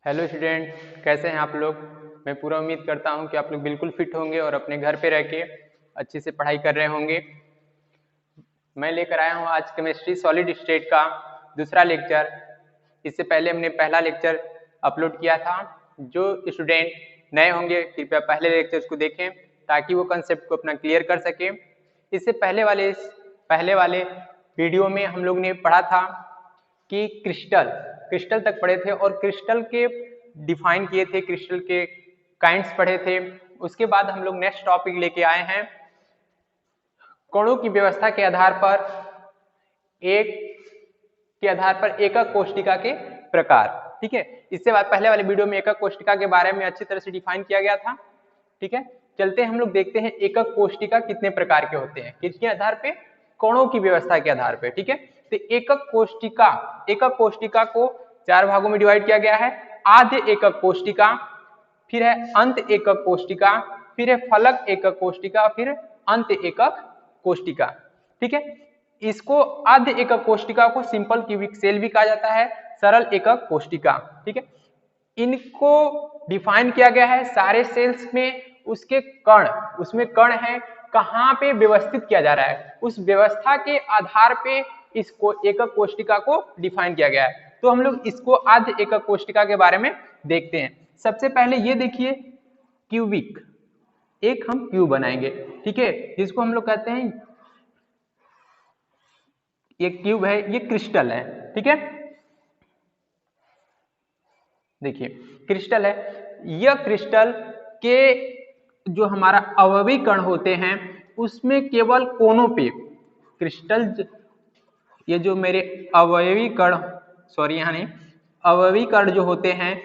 Hello student, कैसे हैं आप लोग। मैं पूरा उम्मीद करता हूं कि आप लोग बिल्कुल फिट होंगे और अपने घर पे रह के अच्छे से पढ़ाई कर रहे होंगे। मैं लेकर आया हूं आज केमिस्ट्री सॉलिड स्टेट का दूसरा लेक्चर। इससे पहले हमने पहला लेक्चर अपलोड किया था। जो स्टूडेंट नए होंगे कृपया पहले लेक्चर्स को देखें ताकि वो कंसेप्ट को अपना क्लियर कर सकें। इससे पहले वाले वीडियो में हम लोग ने पढ़ा था कि क्रिस्टल तक पढ़े थे और क्रिस्टल के डिफाइन किए थे, क्रिस्टल के काइंड्स पढ़े थे। उसके बाद हम लोग नेक्स्ट टॉपिक लेके आए हैं कणों की व्यवस्था के आधार पर एकक कोशिका के प्रकार। ठीक है, इससे बाद पहले वाले वीडियो में एकक कोशिका के बारे में अच्छी तरह से डिफाइन किया गया था। ठीक है, चलते हम लोग देखते हैं एकक कोशिका कितने प्रकार के होते हैं, किसके आधार पे, कणों की व्यवस्था के आधार पे। ठीक है, तो एकक कोशिका को चार भागों में डिवाइड किया गया है। आद्य एकक कोशिका, फिर है अंत एकक कोशिका, फिर है फलक एकक कोशिका, फिर अंत एकक कोशिका। ठीक है, इसको आद्य एकक कोशिका को सिंपल क्यूबिक सेल भी कहा जाता है, सरल एकक कोशिका। ठीक है, इनको डिफाइन किया गया है सारे सेल्स में, उसके कण, उसमें कण है कहाँ पे व्यवस्थित किया जा रहा है, उस व्यवस्था के आधार पे इसको एकक कोशिका को डिफाइन किया गया है। तो हम लोग इसको आद्य एकक कोशिका के बारे में देखते हैं। सबसे पहले ये देखिए क्यूबिक, एक हम क्यूब बनाएंगे। ठीक है, जिसको हम लोग कहते हैं, ये क्यूब है, ये क्रिस्टल है। ठीक है, देखिए क्रिस्टल है, यह क्रिस्टल के जो हमारा अवयवी कण होते हैं उसमें केवल कोनों पे क्रिस्टल, ये जो मेरे अवयवी कण, सॉरी यहाँ नहीं, अवयवी कण जो होते हैं,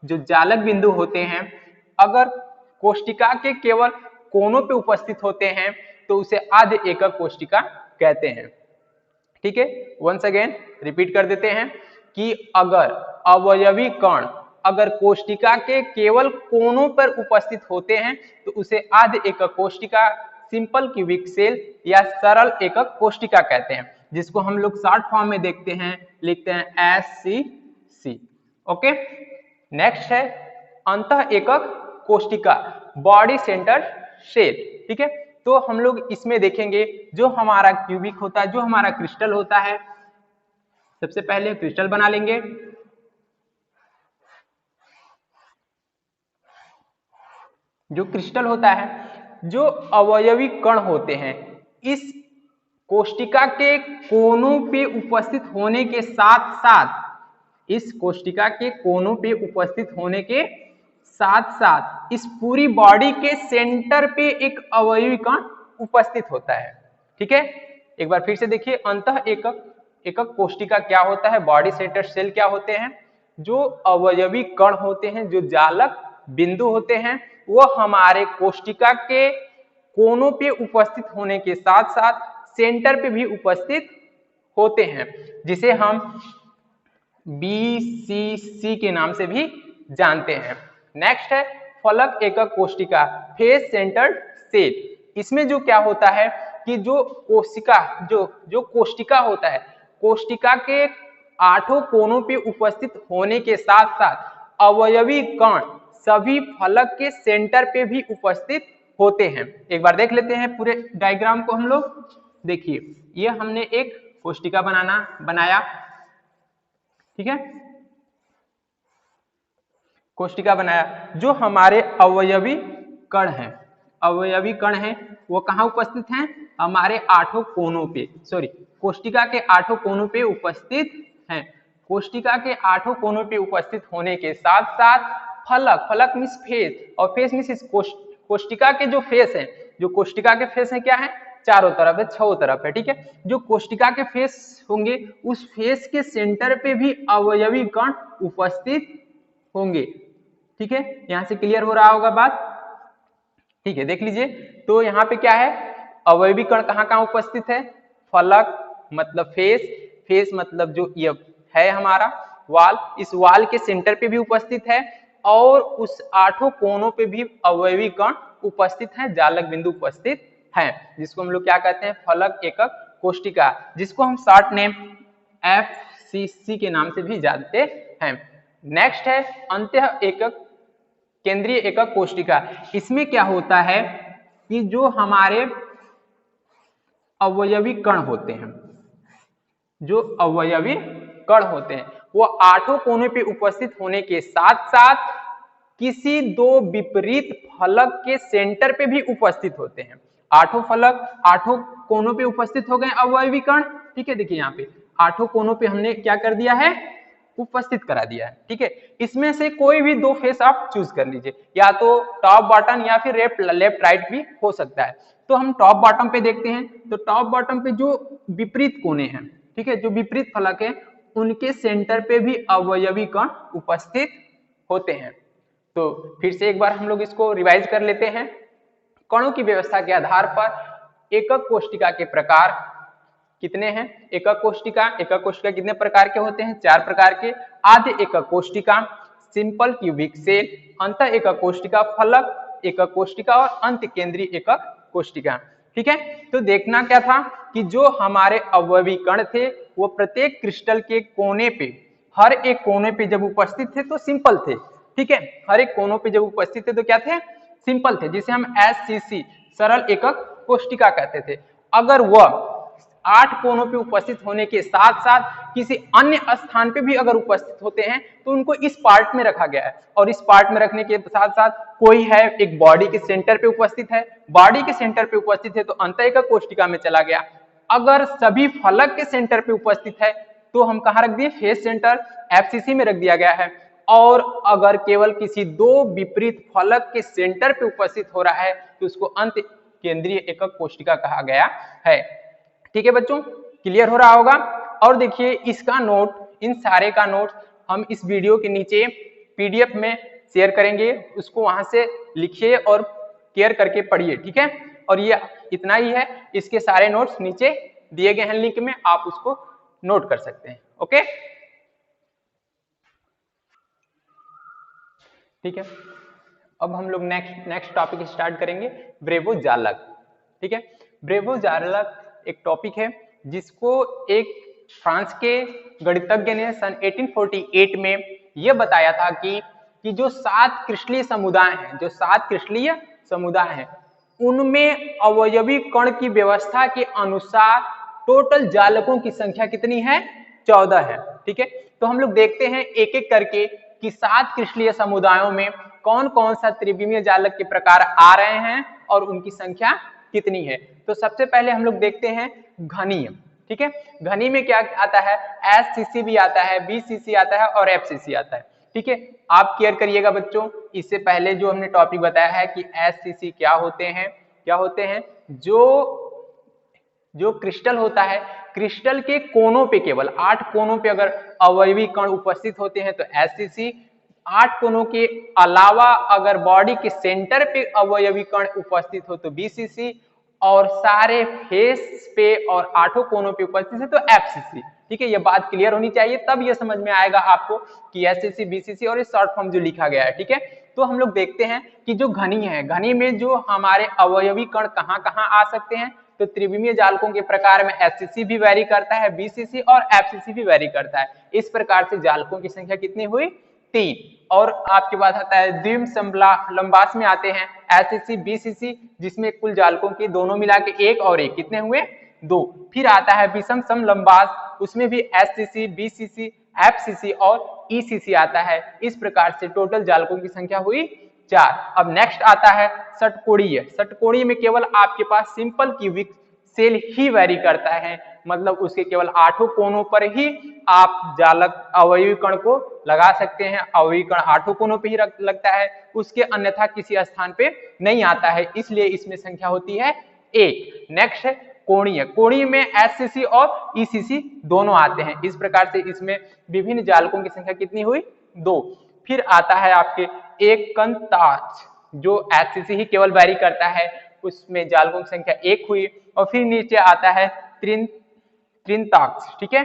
जो जालक बिंदु होते हैं, अगर कोशिका के केवल कोनों पे उपस्थित होते हैं तो उसे आद्य एकक कोशिका कहते हैं। ठीक है, वंस अगेन रिपीट कर देते हैं कि अगर अवयवी कण अगर कोशिका के केवल कोनों पर उपस्थित होते हैं तो उसे आद्य एकक कोशिका, सिंपल क्यूबिक सेल या सरल एकक कोशिका कहते हैं, जिसको हम लोग शॉर्ट फॉर्म में देखते हैं, लिखते हैं SCC। ओके, नेक्स्ट है अंतः एकक कोशिका, बॉडी सेंटर सेल। ठीक है, तो हम लोग इसमें देखेंगे जो हमारा क्यूबिक होता है, जो हमारा क्रिस्टल होता है, सबसे पहले क्रिस्टल बना लेंगे। जो क्रिस्टल होता है, जो अवयवी कण होते हैं, इस कोशिका के कोनों पे उपस्थित होने के साथ साथ, इस कोशिका के कोनों पे उपस्थित होने के साथ साथ इस पूरी बॉडी के सेंटर पे एक अवयवी कण उपस्थित होता है। ठीक है, एक बार फिर से देखिए, अंतः एकक कोशिका क्या होता है, बॉडी सेंटर सेल क्या होते हैं, जो अवयवी कण होते हैं, जो जालक बिंदु होते हैं, वो हमारे कोशिका के कोनों पे उपस्थित होने के साथ साथ सेंटर पे भी उपस्थित होते हैं, जिसे हम BCC के नाम से भी जानते हैं। नेक्स्ट है फलक एकक कोशिका, फेस सेंटर्ड सेल। इसमें जो क्या होता है कि जो कोशिका, जो कोशिका होता है, कोशिका के आठों कोनों पे उपस्थित होने के साथ साथ अवयवी कण सभी फलक के सेंटर पे भी उपस्थित होते हैं। एक बार देख लेते हैं पूरे डायग्राम को हम लोग। देखिए, ये हमने एक कोशिका बनाया। ठीक है, कोशिका बनाया, जो हमारे अवयवी कण हैं, अवयवी कण हैं वो कहाँ उपस्थित हैं, हमारे आठों कोनों पे, सॉरी कोशिका के आठों कोनों पे उपस्थित हैं। कोशिका के आठों कोनों पे उपस्थित होने के साथ साथ फलक मीन्स फेस, और फेस मीन्स इस कोशिका के जो फेस है, जो कोशिका के फेस है क्या है, चारों तरफ है, छह तरफ है। ठीक है, जो कोशिका के फेस होंगे उस फेस के सेंटर पे भी अवयवी कण उपस्थित होंगे। ठीक है, यहां से क्लियर हो रहा होगा बात। ठीक है, देख लीजिए, तो यहाँ पे क्या है, अवयवी कण कहाँ कहाँ उपस्थित है, फलक मतलब फेस, फेस मतलब जो ये है हमारा वाल, इस वाल के सेंटर पे भी उपस्थित है, और उस आठों कोनों पे भी अवयवी कण उपस्थित हैं, जालक बिंदु उपस्थित हैं, जिसको हम लोग क्या कहते हैं, फलक एकक कोशिका, जिसको हम शॉर्ट नेम FCC के नाम से भी जानते हैं। नेक्स्ट है अंत्य एकक केंद्रीय एकक कोशिका। इसमें क्या होता है कि जो हमारे अवयवी कण होते हैं, जो अवयवी कण होते हैं वो आठों कोनों पे उपस्थित होने के साथ साथ किसी दो विपरीत फलक के सेंटर पे भी उपस्थित होते हैं। आठों फलक आठों कोनों पे उपस्थित हो गए अवयवी कण, ठीक है। देखिए यहाँ पे आठों कोनों पे हमने क्या कर दिया है, उपस्थित करा दिया है, ठीक है। इसमें से कोई भी दो फेस आप चूज कर लीजिए, या तो टॉप बॉटम या फिर लेफ्ट राइट भी हो सकता है। तो हम टॉप बॉटम पे देखते हैं, तो टॉप बॉटम पे जो विपरीत कोने हैं, ठीक है, जो विपरीत फलक है उनके सेंटर पे भी अवयवी कण उपस्थित होते हैं। तो फिर से एक बार हम लोग इसको रिवाइज कर लेते हैं। कणों की व्यवस्था के आधार पर एकक कोशिका के प्रकार कितने हैं? एकक कोशिका कितने प्रकार के होते हैं? 4 प्रकार के। आद्य एकक कोशिका, सिंपल क्यूबिक सेल, अंत एकक कोशिका, फलक एकक कोशिका और अंत केंद्रीय एकक कोशिका, ठीक है। तो देखना क्या था कि जो हमारे अवयवी कण थे वो प्रत्येक क्रिस्टल के कोने पे, हर एक कोने पे जब उपस्थित थे तो सिंपल थे, ठीक है। हर एक कोनों पे जब उपस्थित थे तो क्या थे? सिंपल थे, जिसे हम SCC सरल एकक कोशिका कहते थे। अगर वह 8 कोनों पे उपस्थित होने के साथ साथ किसी अन्य स्थान पे भी अगर उपस्थित होते हैं तो उनको इस पार्ट में रखा गया है। और इस पार्ट में रखने के साथ साथ कोई है एक बॉडी के सेंटर पे उपस्थित है, बॉडी के सेंटर पे उपस्थित है तो अंत एकक कोशिका में चला गया। अगर सभी फलक के सेंटर पे उपस्थित है तो हम कहाँ रख दिए? फेस सेंटर FCC में रख दिया गया है। और अगर केवल किसी दो विपरीत फलक के सेंटर पे उपस्थित हो रहा है तो उसको अंत केंद्रीय एकक कोशिका कहा गया है, ठीक है बच्चों। क्लियर हो रहा होगा। और देखिए इसका नोट, इन सारे का नोट हम इस वीडियो के नीचे PDF में शेयर करेंगे, उसको वहां से लिखिए और केयर करके पढ़िए, ठीक है। और ये इतना ही है, इसके सारे नोट्स नीचे दिए गए हैं लिंक में, आप उसको नोट कर सकते हैं, ओके, ठीक है। अब हम लोग नेक्स्ट टॉपिक स्टार्ट करेंगे, ब्रेवो जालक, ठीक है। ब्रेवो जालक एक टॉपिक है जिसको एक फ्रांस के गणितज्ञ ने सन 1848 में यह बताया था कि जो 7 क्रिस्टलीय समुदाय हैं, जो 7 क्रिस्टलीय समुदाय हैं उनमें अवयवी कण की व्यवस्था के अनुसार टोटल जालकों की संख्या कितनी है? 14 है, ठीक है। तो हम लोग देखते हैं एक एक करके कि 7 क्रिस्टलीय समुदायों में कौन कौन सा त्रिविमीय जालक के प्रकार आ रहे हैं और उनकी संख्या कितनी है। तो सबसे पहले हम लोग देखते हैं घनीय, ठीक है। घनी में क्या आता है? SCC भी आता है, BCC आता है और FCC आता है, ठीक है। आप केयर करिएगा बच्चों, इससे पहले जो हमने टॉपिक बताया है कि SCC क्या होते हैं, जो क्रिस्टल होता है, क्रिस्टल के कोनों पे केवल 8 कोनों पे अगर अवयवी कण उपस्थित होते हैं तो SCC, 8 कोनों के अलावा अगर बॉडी के सेंटर पे अवयवी कण उपस्थित हो तो BCC, और सारे फेस पे और 8 कोनों पे उपस्थित है तो FCC, ठीक है। ये बात क्लियर होनी चाहिए, तब ये समझ में आएगा आपको कि SCC, BCC और इस शॉर्ट फॉर्म जो लिखा गया है, ठीक है। तो हम लोग देखते हैं कि जो घनी है, घनी में जो हमारे अवयवी कण कहाँ कहाँ आ सकते हैं, तो त्रिविमीय जालकों के प्रकार में SCC भी वैरी करता है, BCC और FCC भी वैरी करता है। इस प्रकार से जालकों की संख्या कितनी हुई? 3। और आपके पास आता है द्विम लंबास में आते हैं SCC, BCC, जिसमें कुल जालकों की दोनों मिला के 1 और 1 कितने हुए? 2। फिर आता है विषम समलंबास, उसमें भी SCC, BCC, FCC और ECC आता है। इस प्रकार से टोटल जालकों की संख्या हुई 4। अब नेक्स्ट आता है षटकोणीय। षटकोणीय में केवल आपके पास सिंपल क्यूबिक सेल ही वैरी करता है, मतलब उसके केवल 8 कोनों पर ही आप जालक अवयवी कण को लगा सकते हैं। अवयवी कण 8 कोनों पे ही लगता है, उसके अन्यथा किसी स्थान पे नहीं आता है, इसलिए इसमें संख्या होती है 1। नेक्स्ट है कोणीय। कोणीय में SCC और ECC दोनों आते हैं। इस प्रकार से इसमें विभिन्न जालकों की संख्या कितनी हुई? 2। फिर आता है आपके एकंताक्ष, जो SCC ही केवल वैरी करता है, उसमें जालकों की संख्या 1 हुई। और फिर नीचे आता है त्रिंताक्ष, ठीक है,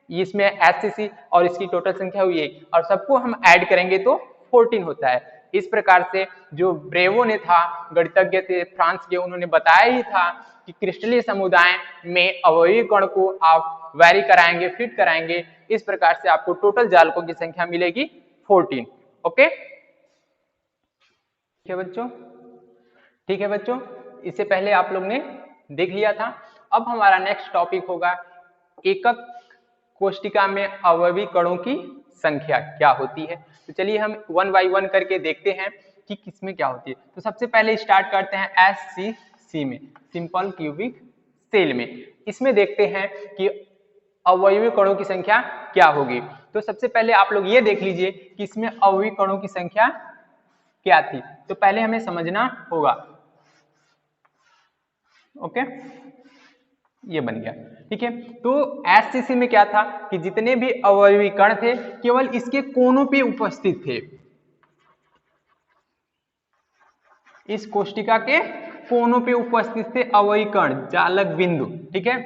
इसमें SCC और इसकी टोटल संख्या हुई 1, और सबको हम ऐड करेंगे तो 14 होता है। इस प्रकार से जो ब्रेवो ने था, गणितज्ञ थे फ्रांस के, उन्होंने बताया ही था कि क्रिस्टलीय समुदाय में अवयवी कण को आप वैरी कराएंगे, फिट कराएंगे, इस प्रकार से आपको टोटल जालकों की संख्या मिलेगी 14। ओके, ठीक है बच्चों, ठीक है बच्चों, इससे पहले आप लोग ने देख लिया था। अब हमारा नेक्स्ट टॉपिक होगा एकक कोष्टिका में अवयवी कणों की संख्या क्या होती है। तो चलिए हम वन बाय वन करके देखते हैं कि किसमें क्या होती है। तो सबसे पहले स्टार्ट करते हैं SCC में, सिंपल क्यूबिक सेल में। इसमें देखते हैं कि अवयवी कणों की संख्या क्या होगी। तो सबसे पहले आप लोग ये देख लीजिए कि इसमें अवयवी कणों की संख्या क्या थी। तो पहले हमें समझना होगा। ओके, ये बन गया, ठीक है। तो SCC में क्या था कि जितने भी अवयवी कण थे केवल इसके कोनों पे उपस्थित थे, इस कोष्टिका के कोनों पे उपस्थित थे अवयवी कण, जालक बिंदु, ठीक है।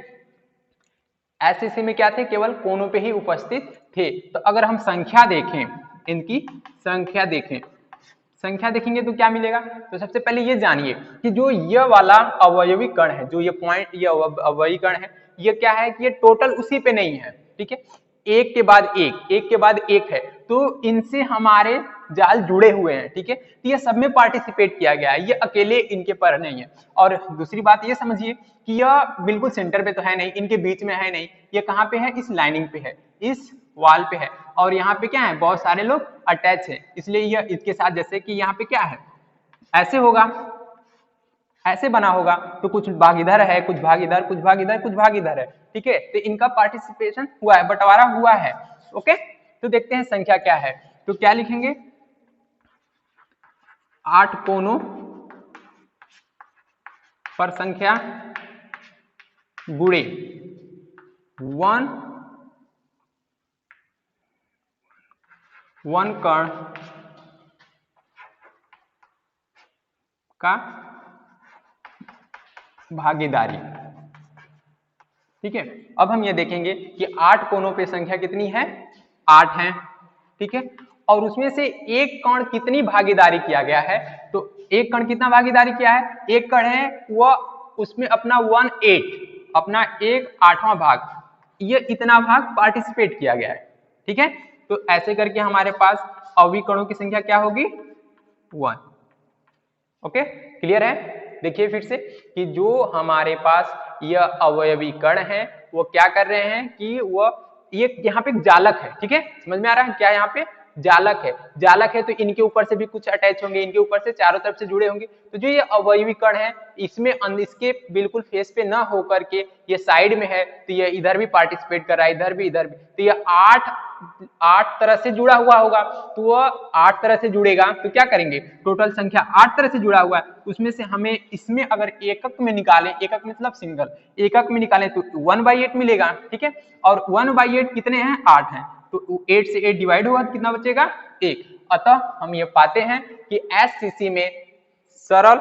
SCC में क्या थे, केवल कोनों पे ही उपस्थित थे। तो अगर हम संख्या देखें, इनकी संख्या देखें, संख्या देखेंगे तो क्या मिलेगा। तो सबसे पहले ये जानिए कि जो ये वाला अवयवी कण है, जो ये पॉइंट, ये अवयवी कण है, ये क्या है कि ये टोटल उसी पे नहीं है, ठीक है। एक के बाद एक, एक के बाद एक है, तो इनसे हमारे जाल जुड़े हुए हैं, ठीक है। तो ये सब में पार्टिसिपेट किया गया है, ये अकेले इनके पर नहीं है। और दूसरी बात ये समझिए कि यह बिल्कुल सेंटर पे तो है नहीं, इनके बीच में है नहीं, ये कहाँ पे है, इस लाइनिंग पे है, इस वाल पे है। और यहाँ पे क्या है, बहुत सारे लोग अटैच है, इसलिए यह इसके साथ, जैसे कि यहाँ पे क्या है, ऐसे होगा, ऐसे बना होगा। तो कुछ भाग इधर है, कुछ भाग इधर, कुछ भाग इधर, कुछ भाग इधर है, ठीक है। तो इनका पार्टिसिपेशन हुआ है, बंटवारा हुआ है। ओके, तो देखते हैं संख्या क्या है। तो क्या लिखेंगे, 8 कोनों पर संख्या गुणे 1 कण का भागीदारी, ठीक है। अब हम ये देखेंगे कि 8 कोनों पे संख्या कितनी है, 8 है, ठीक है। और उसमें से एक कण कितनी भागीदारी किया गया है। तो एक कण कितना भागीदारी किया है, एक कण है वह उसमें अपना 1/8, अपना 1/8वां भाग, ये इतना भाग पार्टिसिपेट किया गया है, ठीक है। तो ऐसे करके हमारे पास अवयवी कणों की संख्या क्या होगी, 1। ओके, क्लियर है। देखिए फिर से कि जो हमारे पास यह अवयवी कण है वो क्या कर रहे हैं कि वह ये यहाँ पे जालक है, ठीक है, समझ में आ रहा है क्या, यहाँ पे जालक है, जालक है। तो इनके ऊपर से भी कुछ अटैच होंगे, इनके ऊपर से चारों तरफ से जुड़े होंगे। तो जो ये अवयवी कण है इसमें इसके बिल्कुल फेस पे ना होकर के ये साइड में है, तो ये इधर भी पार्टिसिपेट कर रहा है, इधर भी, इधर भी। तो ये 8 तरह से जुड़ा हुआ होगा। तो वह 8 तरह से जुड़ेगा, तो क्या करेंगे, टोटल संख्या 8 तरह से जुड़ा हुआ है, उसमें से हमें इसमें अगर एकक में निकालें, एकक मतलब सिंगल, एकक में निकालें तो 1/8 मिलेगा, ठीक है। और 1/8 कितने हैं, 8 हैं। तो 8 से 8 डिवाइड होगा, कितना बचेगा, 1। अतः हम ये पाते हैं कि SCC में सरल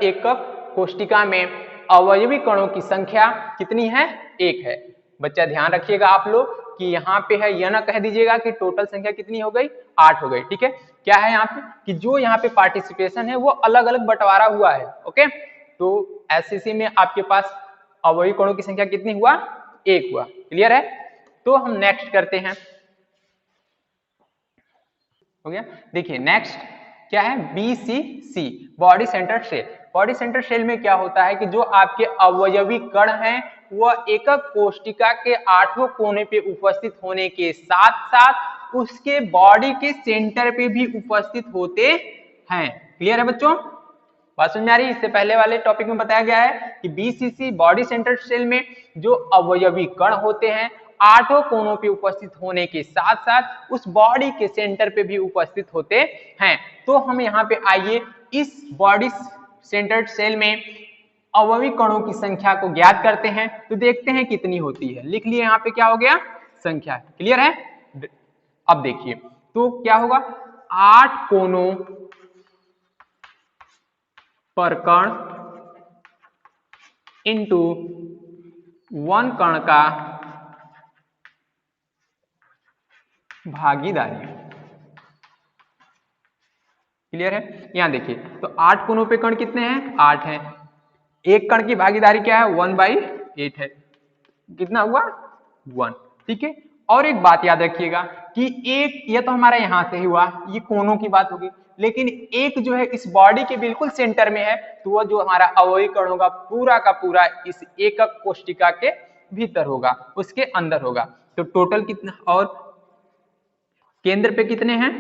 एकक कोष्टिका में अवयवी कणों की संख्या कितनी है, 1 है। बच्चा ध्यान रखिएगा आप लोग कि यहाँ पे है, यह ना कह दीजिएगा कि टोटल संख्या कितनी हो गई, 8 हो गई, ठीक है। क्या है यहाँ पे कि जो यहाँ पे पार्टिसिपेशन है वो अलग अलग बंटवारा हुआ है। ओके, तो SCC में आपके पास अवयवी कणों की संख्या कितनी हुआ, 1 हुआ, क्लियर है। तो हम नेक्स्ट करते हैं, हो गया। देखिए नेक्स्ट क्या है, BCC, body centred cell. Body centred cell में क्या होता है कि जो आपके अवयवी कण हैं वह एकक कोशिका के 8वें कोने पे उपस्थित होने के साथ साथ उसके बॉडी के सेंटर पे भी उपस्थित होते हैं। क्लियर है बच्चों, बात समझ में आ रही है। इससे पहले वाले टॉपिक में बताया गया है कि BCC, बॉडी सेंटर्ड सेल में जो अवयवी कण होते हैं 8 कोनों पे उपस्थित होने के साथ साथ उस बॉडी के सेंटर पे भी उपस्थित होते हैं। तो हम यहाँ पे आइए इस बॉडी सेंटर्ड सेल में अवयवी कणों की संख्या को ज्ञात करते हैं। तो देखते हैं कितनी होती है, लिख लिए यहाँ पे क्या हो गया, संख्या। क्लियर है। अब देखिए तो क्या होगा, 8 कोनों पर कण इंटू 1 कण का भागीदारी। क्लियर है। यहां देखिए तो 8 कोनों पे कण कितने हैं, 8 हैं। एक कण की भागीदारी क्या है, 1/8 है। कितना हुआ, 1, ठीक है। और एक बात याद रखिएगा कि एक ये तो हमारा यहां से ही हुआ, ये कोनों की बात होगी, लेकिन एक जो है इस बॉडी के बिल्कुल सेंटर में है, तो वो जो हमारा अवयवी कण होगा पूरा का पूरा इस एकक कोशिका के भीतर होगा, उसके अंदर होगा। तो टोटल कितना, और केंद्र पे कितने हैं,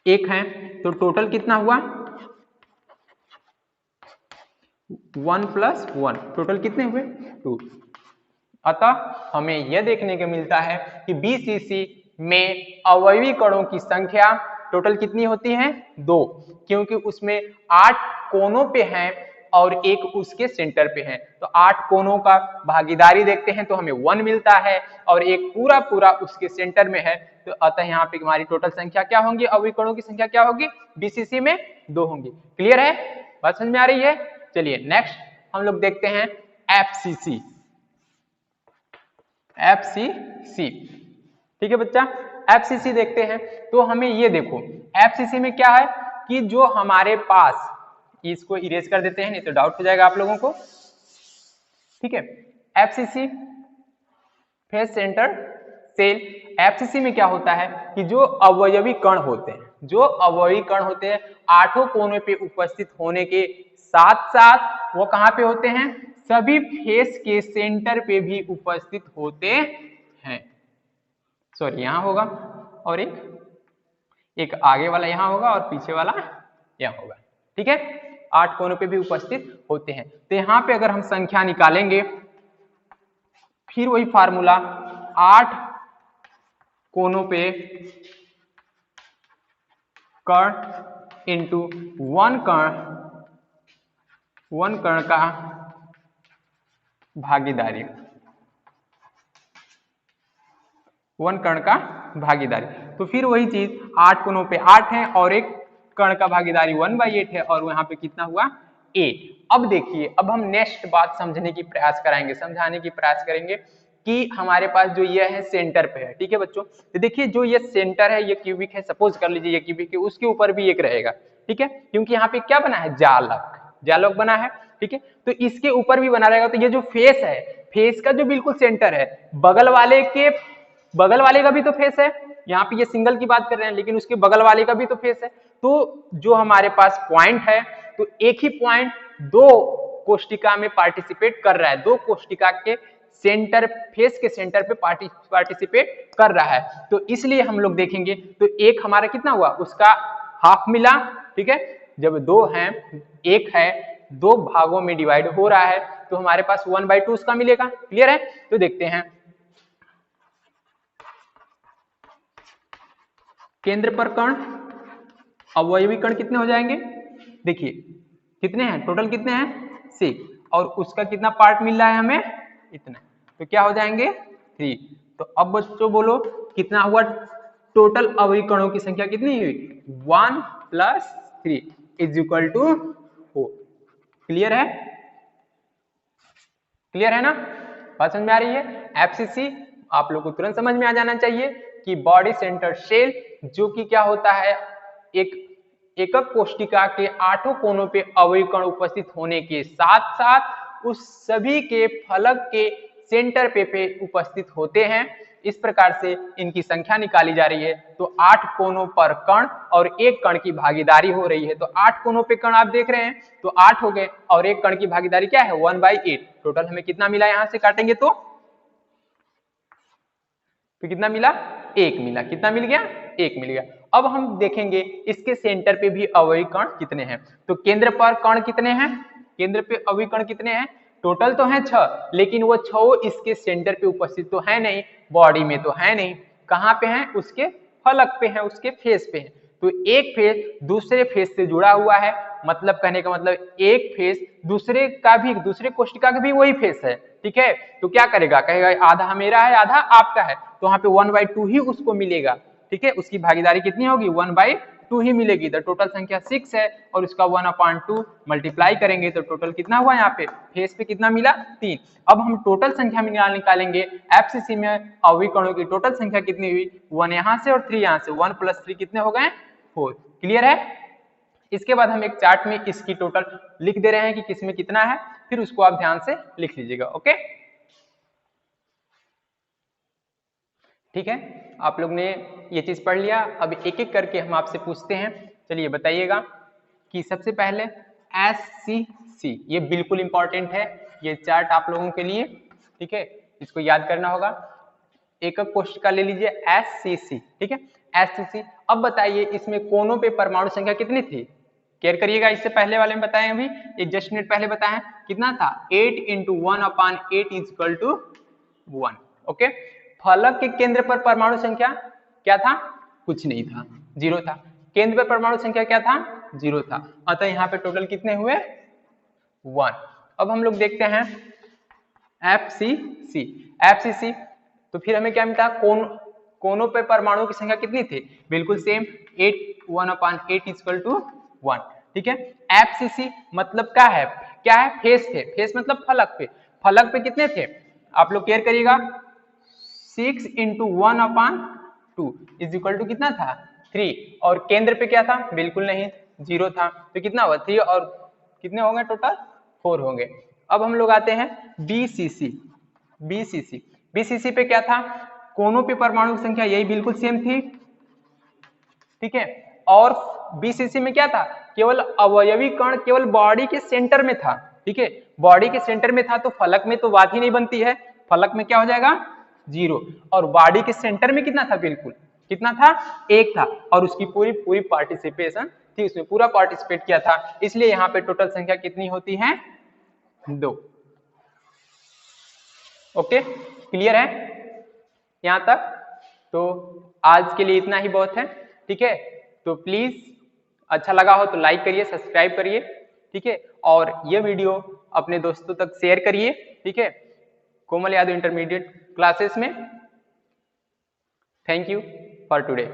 एक है, तो टोटल कितना हुआ 1 + 1, टोटल कितने हुए 2। अतः हमें यह देखने को मिलता है कि बीसीसी में अवयवी कणों की संख्या टोटल कितनी होती है 2, क्योंकि उसमें 8 कोनों पे हैं और एक उसके सेंटर पे है। तो 8 कोनों का भागीदारी देखते हैं तो हमें 1 मिलता है और एक पूरा पूरा उसके सेंटर में है। तो अतः यहाँ पे हमारी टोटल संख्या क्या होंगी, अवयवी कणों की संख्या क्या होगी बीसीसी में 2 होंगी। क्लियर है, बात समझ में आ रही है। चलिए नेक्स्ट हम लोग देखते हैं एफसीसी। एफसीसी, ठीक है बच्चा, एफसीसी देखते हैं। तो हमें ये देखो एफसीसी में क्या है कि जो हमारे पास, इसको इरेज कर देते हैं नहीं तो डाउट हो जाएगा आप लोगों को, ठीक है। FCC face centre cell, FCC में क्या होता है कि जो अवयवी कण होते हैं, जो अवयवी कण होते हैं 8 कोनों पे उपस्थित होने के साथ साथ वो कहां पे होते हैं, सभी फेस के सेंटर पे भी उपस्थित होते हैं। सॉरी यहां होगा और एक आगे वाला यहां होगा और पीछे वाला यहां होगा, ठीक है। 8 कोनों पे भी उपस्थित होते हैं। तो यहां पे अगर हम संख्या निकालेंगे, फिर वही फार्मूला 8 कोनों पे कण इंटू 1 कण का भागीदारी, 1 कण का भागीदारी। तो फिर वही चीज 8 कोनों पे 8 है और एक कण का भागीदारी 1/8 है और वहां पे कितना हुआ a। अब देखिए, अब हम नेक्स्ट बात समझने की प्रयास कराएंगे, समझाने की प्रयास करेंगे कि हमारे पास जो ये है सेंटर पे है, ठीक है बच्चों। तो देखिए जो ये सेंटर है ये क्यूबिक है, सपोज कर लीजिए ये क्यूबिक है, उसके ऊपर भी एक रहेगा, ठीक है, क्योंकि यहाँ पे क्या बना है जालक, जालक बना है, ठीक है। तो इसके ऊपर भी बना रहेगा। तो ये जो फेस है, फेस का जो बिल्कुल सेंटर है, बगल वाले का भी तो फेस है, यहाँ पे ये सिंगल की बात कर रहे हैं लेकिन उसके बगल वाले का भी तो फेस है। तो जो हमारे पास पॉइंट है, तो एक ही पॉइंट 2 कोशिका में पार्टिसिपेट कर रहा है, 2 कोशिका के सेंटर, फेस के सेंटर पे पार्टिसिपेट कर रहा है। तो इसलिए हम लोग देखेंगे तो एक हमारा कितना हुआ, उसका हाफ मिला, ठीक है। जब 2 हैं, एक है 2 भागों में डिवाइड हो रहा है तो हमारे पास 1/2 उसका मिलेगा। क्लियर है। तो देखते हैं केंद्र पर कण, अवयवी कण कितने हो जाएंगे, देखिए कितने हैं टोटल, कितने हैं 6 और उसका कितना पार्ट मिल रहा है हमें इतना, तो क्या हो जाएंगे 3। तो अब बच्चों बोलो कितना हुआ टोटल अवयवी कणों की संख्या कितनी हुई 1 + 3 = 4। क्लियर है, क्लियर है ना, बात समझ में आ रही है। एफसीसी आप लोग को तुरंत समझ में आ जाना चाहिए कि बॉडी सेंटर सेल, जो कि क्या होता है एक एकक कोशिका के 8 कोनों पे अवयवी कण उपस्थित होने के साथ साथ उस सभी के फलक के सेंटर पे उपस्थित होते हैं। इस प्रकार से इनकी संख्या निकाली जा रही है। तो 8 कोनों पर कण और एक कण की भागीदारी हो रही है। तो 8 कोनों पे कण आप देख रहे हैं तो 8 हो गए और एक कण की भागीदारी क्या है 1/8। टोटल हमें कितना मिला, यहां से काटेंगे तो कितना मिला 1 मिला, कितना मिल गया 1 मिल गया। अब हम देखेंगे इसके सेंटर पे भी अवयवी कण कितने हैं। तो केंद्र पर कण कितने हैं, केंद्र पे अवयवी कण कितने हैं, टोटल तो है 6, लेकिन वो 6 इसके सेंटर पे उपस्थित तो है नहीं, बॉडी में तो है नहीं, कहां पे हैं उसके फलक पे हैं, उसके फेस पे हैं। तो एक फेस दूसरे फेस से जुड़ा हुआ है, मतलब कहने का मतलब एक फेस दूसरे का भी, दूसरे कोशिका का भी वही फेस है, ठीक है। तो क्या करेगा, कहेगा आधा मेरा है आधा आपका है, तो वहां पे 1/2 ही उसको मिलेगा, ठीक है। उसकी भागीदारी कितनी होगी 1/2 ही मिलेगी। तो टोटल संख्या 6 है और उसका 1/2 मल्टीप्लाई करेंगे तो टोटल कितना हुआ, यहाँ पे फेस पे कितना मिला 3। अब हम टोटल संख्या निकालेंगे एफसीसी में अवयवी कणों की टोटल संख्या कितनी हुई 1 यहाँ से और 3 यहाँ से, 1 + 3 कितने हो गए 4। क्लियर है। इसके बाद हम एक चार्ट में इसकी टोटल लिख दे रहे हैं कि किसमें कितना है, फिर उसको आप ध्यान से लिख लीजिएगा, ओके। ठीक है, आप लोग ने ये चीज पढ़ लिया। अब एक एक करके हम आपसे पूछते हैं। चलिए बताइएगा कि सबसे पहले SCC, ये बिल्कुल इंपॉर्टेंट है, ये चार्ट आप लोगों के लिए, ठीक है, इसको याद करना होगा। एक एक क्वेश्चन का ले लीजिए SCC, ठीक है, SCC। अब बताइए इसमें कोनों पे परमाणु संख्या कितनी थी, केयर करिएगा। इससे पहले वाले में बताएं, अभी एक जस्ट मिनट पहले बताएं, कितना था, 8 × 1/8 = 1। ओके, फलक के केंद्र पर परमाणु संख्या क्या था, कुछ नहीं था, 0 था। केंद्र पर परमाणु संख्या क्या था, 0 था। अतः यहाँ पे टोटल कितने हुए, 1। अब हम लोग देखते हैं FCC। तो फिर हमें क्या मिलता है, कोनों पे परमाणु की संख्या कितनी थी, बिल्कुल सेम, 8 1/8 = 1। ठीक है, FCC मतलब क्या है, फेस थे, फेस मतलब फलक पे, फलक पे कितने थे, आप लोग केयर करिएगा, 6 × 1/2 = कितना था, 3। और केंद्र पे क्या था, बिल्कुल नहीं, 0 था। तो कितना हुआ, 3 और कितने हो गए, टोटल 4 होंगे। अब हम लोग आते हैं BCC पे क्या था, कोनों पे परमाणु की संख्या यही बिल्कुल सेम थी, ठीक है। और BCC में क्या था, केवल अवयवी कण केवल बॉडी के सेंटर में था, ठीक है, बॉडी के सेंटर में था, तो फलक में तो बात ही नहीं बनती है, फलक में क्या हो जाएगा, 0। और बॉडी के सेंटर में कितना था, बिल्कुल कितना था, 1 था। और उसकी पूरी पार्टिसिपेशन थी, उसमें पूरा पार्टिसिपेट किया था, इसलिए यहाँ पे टोटल संख्या कितनी होती है, 2। ओके, क्लियर है यहाँ तक। तो आज के लिए इतना ही बहुत है, ठीक है। तो प्लीज अच्छा लगा हो तो लाइक करिए, सब्सक्राइब करिए, ठीक है, और ये वीडियो अपने दोस्तों तक शेयर करिए, ठीक है, कोमल यादव इंटरमीडिएट क्लासेस में। Thank you for today.